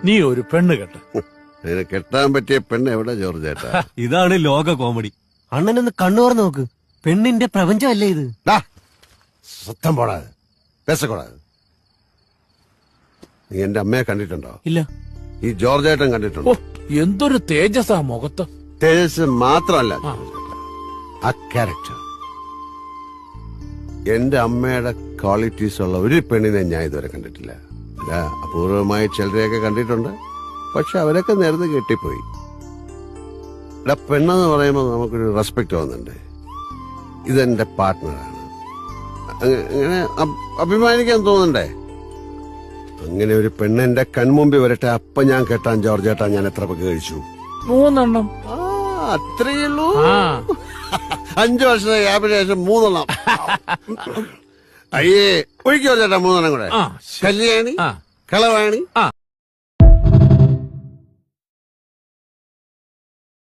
നീ ഒരു പെണ്ണ് കെട്ട്. അതിനെ കെട്ടാൻ പറ്റിയ പെണ്ണ് എവിടെ ജോർജ് ചേട്ടാ? ഇതാണ് ലോക കോമഡി. അണ്ണനൊന്ന് കണ്ണു തുറന്ന് നോക്ക്. പെണ്ണിന്റെ പ്രപഞ്ചമല്ലേ ഇത്? സത്തം പോടാത്, പേസക്കൂടാത്. നീ എന്റെ അമ്മയെ കണ്ടിട്ടുണ്ടോ? ഇല്ല. ഈ ജോർജ് ചേട്ടൻ ഓ, കണ്ടിട്ടുണ്ടോ? എന്തൊരു തേജസ്സാ മുഖത്ത്. തേജസ് മാത്രമല്ല, ആ ക്യാരക്ടർ. എന്റെ അമ്മയുടെ ക്വാളിറ്റീസ് ഉള്ള ഒരു പെണ്ണിനെ ഞാൻ ഇതുവരെ കണ്ടിട്ടില്ല. അല്ല, അപൂർവമായി ചിലരെയൊക്കെ കണ്ടിട്ടുണ്ട്. പക്ഷെ അവരൊക്കെ നേരത്തെ കെട്ടിപ്പോയി. ഇവിടെ പെണ്ണെന്ന് പറയുമ്പോൾ നമുക്കൊരു റെസ്പെക്ട് തോന്നുന്നുണ്ട്. ഇതെന്റെ പാർട്ട്ണറാണ്, അങ്ങനെ അഭിമാനിക്കാൻ തോന്നണ്ടേ? അങ്ങനെ ഒരു പെണ്ണ് എന്റെ കൺമുമ്പിൽ വരട്ടെ, അപ്പൊ ഞാൻ കെട്ടാൻ ജോർജ് ചേട്ടാ. ഞാൻ എത്ര പങ്ക് കഴിച്ചു? 3 എണ്ണം. അത്രയുള്ളൂ. ആ 5 വർഷത്തെ ഗ്യാപ്പിന് ശേഷം 3 എണ്ണം. അയ്യേ, ഒഴിക്കോ ചേട്ടാ 3 എണ്ണം കൂടെ. ആ, കല്യാണി, ആ. കളവാണി, ആ